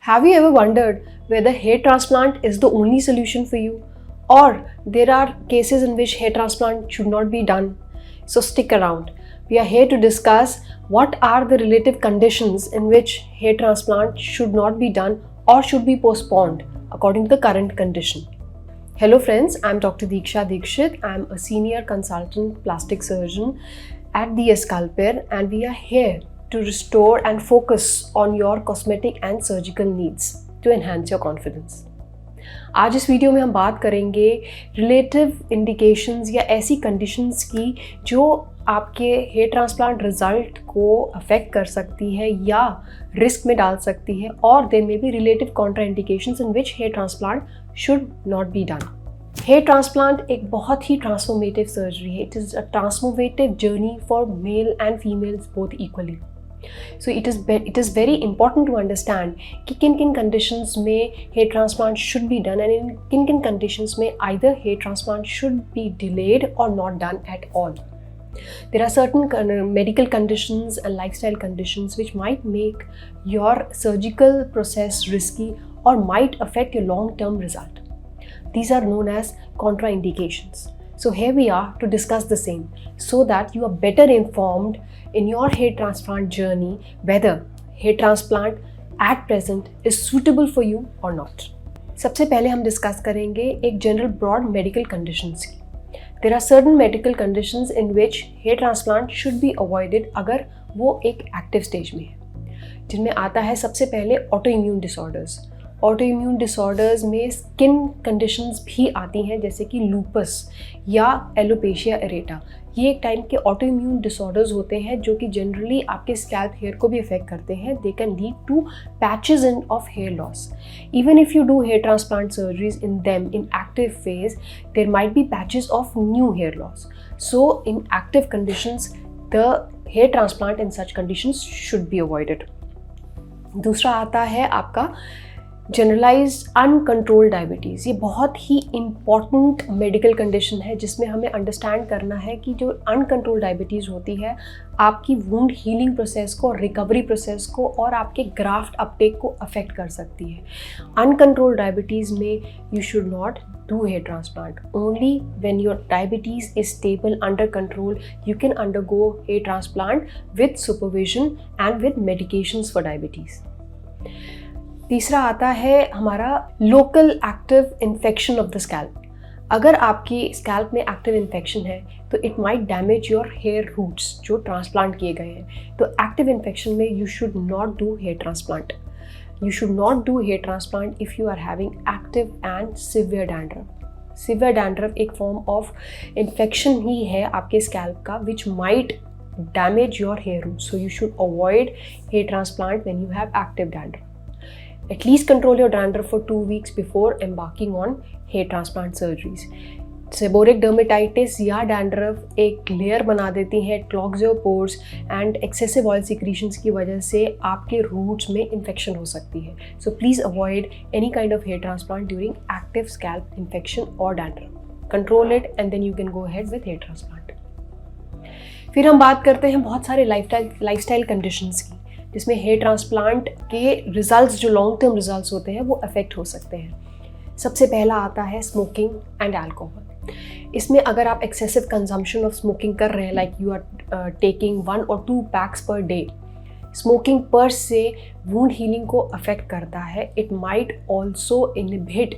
Have you ever wondered whether hair transplant is the only solution for you, or there are cases in which hair transplant should not be done? So stick around. We are here to discuss what are the relative conditions in which hair transplant should not be done or should be postponed according to the current condition. Hello friends, I am Dr. Deeksha Dikshit. I am a senior consultant plastic surgeon at the Escalper, and we are here to restore and focus on your cosmetic and surgical needs to enhance your confidence. आज इस video में हम बात करेंगे relative indications या ऐसी conditions की जो आपके हेयर ट्रांसप्लांट रिजल्ट को अफेक्ट कर सकती है या रिस्क में डाल सकती है, और there may be relative contraindications in which hair transplant should not be done. Hair transplant एक बहुत ही ट्रांसफॉर्मेटिव सर्जरी है. It is a transformative journey for male and females both equally. So it is very important to understand कि किन conditions में hair transplant should be done, and in किन conditions में either hair transplant should be delayed or not done at all. There are certain medical conditions and lifestyle conditions which might make your surgical process risky or might affect your long-term result. These are known as contraindications. So here we are to discuss the same so that you are better informed in your hair transplant journey whether hair transplant at present is suitable for you or not. सबसे पहले हम discuss करेंगे एक general broad medical conditions की. There are certain medical conditions in which hair transplant should be avoided अगर वो एक active stage में है, जिनमें आता है सबसे पहले auto immune disorders. Auto immune disorders में स्किन कंडीशंस भी आती हैं, जैसे कि लूपस या एलोपेशिया एरेटा. ये एक टाइप के ऑटो इम्यून डिसऑर्डर्स होते हैं जो कि जनरली आपके स्कैल्प हेयर को भी अफेक्ट करते हैं. They can lead to patches in of hair loss. Even if you do hair transplant surgeries in them in active phase, there might be patches of new hair loss. So in active conditions the hair transplant in such conditions should be avoided. दूसरा आता है आपका generalised uncontrolled diabetes. ये बहुत ही important medical condition है जिसमें हमें understand करना है कि जो अनकंट्रोल्ड डायबिटीज़ होती है आपकी वुंड हीलिंग प्रोसेस को, रिकवरी प्रोसेस को और आपके ग्राफ्ट अपटेक को अफेक्ट कर सकती है. अनकंट्रोल्ड डायबिटीज़ में you should not do hair transplant. Only when your diabetes is stable, under control, you can undergo hair transplant with supervision and with medications for diabetes. तीसरा आता है हमारा local active infection of the scalp. अगर आपकी scalp में active infection है तो it might damage your hair roots जो ट्रांसप्लांट किए गए हैं. तो एक्टिव इन्फेक्शन में you should not do hair transplant. You should not do hair transplant if you are having active and severe dandruff. Severe dandruff एक form of infection ही है आपके scalp का which might damage your hair roots. So you should avoid hair transplant when you have active dandruff. At least control your dandruff for 2 weeks before embarking on hair transplant surgeries. Seborrheic dermatitis या dandruff एक layer बना देती है, clogs your pores and excessive oil secretions की वजह से आपके roots में इन्फेक्शन हो सकती है. So please avoid any kind of hair transplant during active scalp infection और dandruff. Control it and then you can go ahead with hair transplant. फिर हम बात करते हैं बहुत सारे लाइफस्टाइल कंडीशंस की जिसमें हेयर ट्रांसप्लांट के रिजल्ट्स जो लॉन्ग टर्म रिजल्ट्स होते हैं वो अफेक्ट हो सकते हैं. सबसे पहला आता है स्मोकिंग एंड अल्कोहल. इसमें अगर आप एक्सेसिव कंजम्पशन ऑफ स्मोकिंग कर रहे हैं, like you are taking 1 or 2 packs per day, smoking per se wound healing को अफेक्ट करता है. इट माइट ऑल्सो इनहिबिट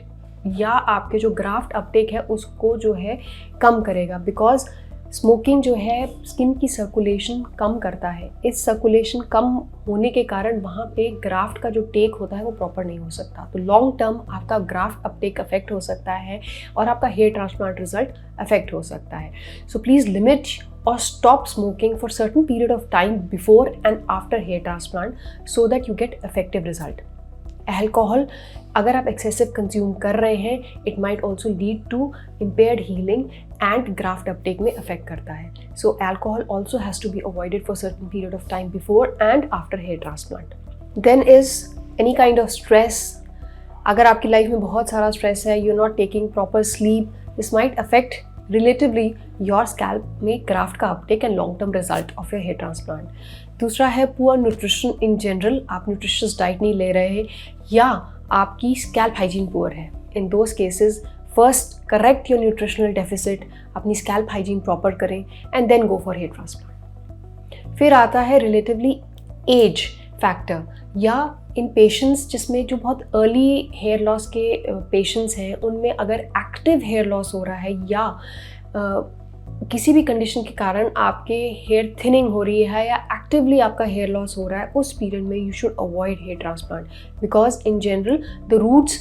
या आपके जो ग्राफ्ट अपटेक है उसको जो है कम करेगा, बिकॉज स्मोकिंग जो है स्किन की सर्कुलेशन कम करता है. इस सर्कुलेशन कम होने के कारण वहाँ पे ग्राफ्ट का जो टेक होता है वो प्रॉपर नहीं हो सकता. तो लॉन्ग टर्म आपका ग्राफ्ट अपटेक अफेक्ट हो सकता है और आपका हेयर ट्रांसप्लांट रिजल्ट अफेक्ट हो सकता है. सो प्लीज़ लिमिट और stop smoking for certain period of time before and after hair transplant so that you get effective result. Alcohol अगर आप एक्सेसिव कंज्यूम कर रहे हैं, it might also lead to impaired healing and graft uptake में affect करता है. So alcohol also has to be avoided for certain period of time before and after hair transplant. Then is any kind of stress. अगर आपकी life में बहुत सारा stress है, you are not taking proper sleep, this might affect relatively your scalp में graft का uptake and long term result of your hair transplant. दूसरा है पुअर न्यूट्रिशन इन जनरल. आप न्यूट्रिशियस डाइट नहीं ले रहे या आपकी स्कैल्प हाइजीन पुअर है। In those cases first correct your nutritional deficit, अपनी स्कैल्प हाइजीन प्रॉपर करें and then go for hair transplant. फिर आता है रिलेटिवली एज फैक्टर, या इन पेशेंट्स जिसमें जो बहुत अर्ली हेयर लॉस के पेशेंट्स हैं, उनमें अगर एक्टिव हेयर लॉस हो रहा है या किसी भी कंडीशन के कारण आपके हेयर थिनिंग हो रही है या एक्टिवली आपका हेयर लॉस हो रहा है, उस पीरियड में you should avoid hair transplant, because in general the roots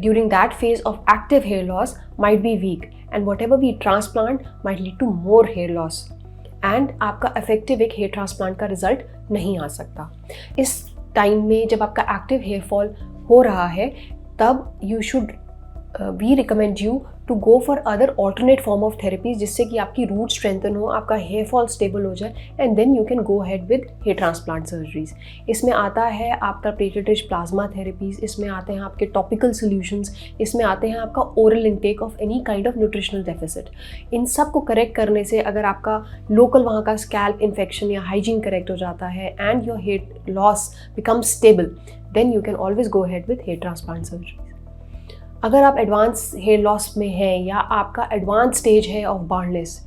during that phase of active hair loss might be weak, and whatever we transplant might lead to more hair loss, and आपका effective एक hair transplant का result नहीं आ सकता। इस time में जब आपका active hair fall हो रहा है, तब you should we recommend you to go for other alternate form of therapies, जिससे कि आपकी रूट स्ट्रेंथन हो, आपका हेयर फॉल स्टेबल हो जाए, and then you can go ahead with hair transplant surgeries. इसमें आता है आपका प्लेटेड रिच प्लाज्मा थेरेपीज, इसमें आते हैं आपके टॉपिकल सोल्यूशंस, इसमें आते हैं आपका oral intake of any kind of nutritional deficit. इन सब को करेक्ट करने से अगर आपका लोकल वहाँ का स्कैल्प इन्फेक्शन या हाइजीन करेक्ट हो जाता है and your hair loss becomes stable, then you can always go ahead with hair transplant surgery. अगर आप एडवांस हेयर लॉस में हैं या आपका एडवांस स्टेज है ऑफ बाल्डनेस,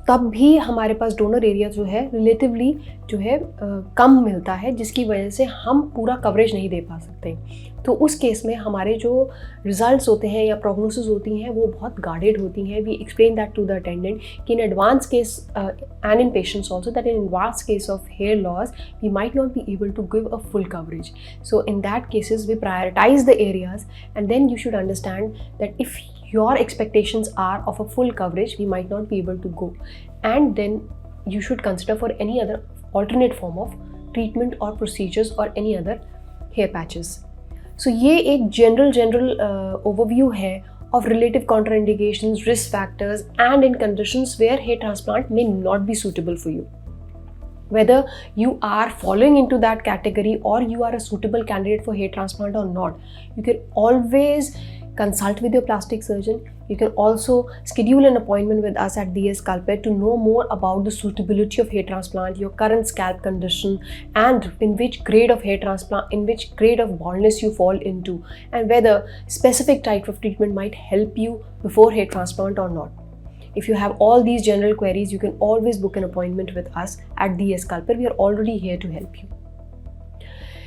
तब भी हमारे पास डोनर एरिया जो है रिलेटिवली जो है कम मिलता है, जिसकी वजह से हम पूरा कवरेज नहीं दे पा सकते। तो उस केस में हमारे जो रिजल्ट्स होते हैं या प्रोग्नोसिस होती हैं वो बहुत गार्डेड होती हैं। We explain that to the attendant कि in advance case and in patients also that in advance case of hair loss we might not be able to give a full coverage. So in that cases we prioritise the areas, and then you should understand that if your expectations are of a full coverage, we might not be able to go, and then you should consider for any other alternate form of treatment or procedures or any other hair patches. So ये एक general overview है of relative contraindications, risk factors, and in conditions where hair transplant may not be suitable for you. Whether you are falling into that category or you are a suitable candidate for hair transplant or not, you can always consult with your plastic surgeon. You can also schedule an appointment with us at DS Sculpet to know more about the suitability of hair transplant, your current scalp condition, and in which grade of hair transplant, in which grade of baldness you fall into, and whether specific type of treatment might help you before hair transplant or not. If you have all these general queries, you can always book an appointment with us at DS Sculpet. We are already here to help you.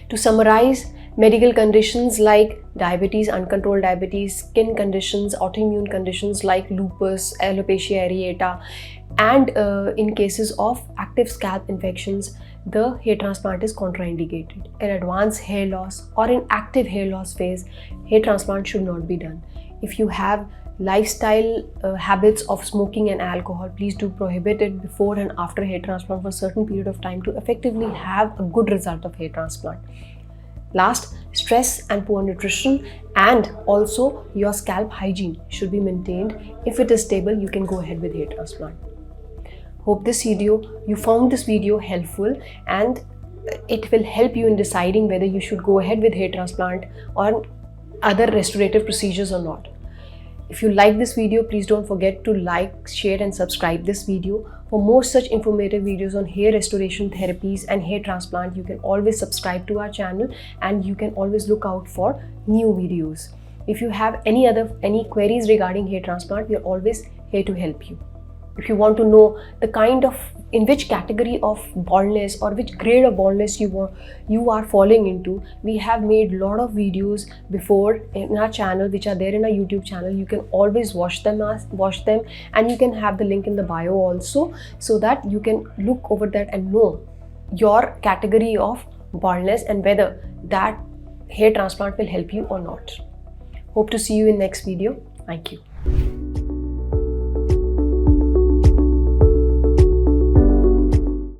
To summarize, medical conditions like diabetes, uncontrolled diabetes, skin conditions, autoimmune conditions like lupus, alopecia areata, and in cases of active scalp infections, the hair transplant is contraindicated. In advanced hair loss or in active hair loss phase, hair transplant should not be done. If you have lifestyle habits of smoking and alcohol, please do prohibit it before and after hair transplant for a certain period of time to effectively have a good result of hair transplant. Last, stress and poor nutrition and also your scalp hygiene should be maintained. If it is stable, you can go ahead with hair transplant. Hope you found this video helpful, and it will help you in deciding whether you should go ahead with hair transplant or other restorative procedures or not. If you like this video, please don't forget to like, share and subscribe this video. For more such informative videos on hair restoration therapies and hair transplant, you can always subscribe to our channel, and you can always look out for new videos. If you have any queries regarding hair transplant, we are always here to help you. If you want to know the kind of in which category of baldness or which grade of baldness you are falling into, we have made lot of videos before in our channel, which are there in our YouTube channel. You can always watch them, and you can have the link in the bio also, so that you can look over that and know your category of baldness and whether that hair transplant will help you or not. Hope to see you in next video. Thank you.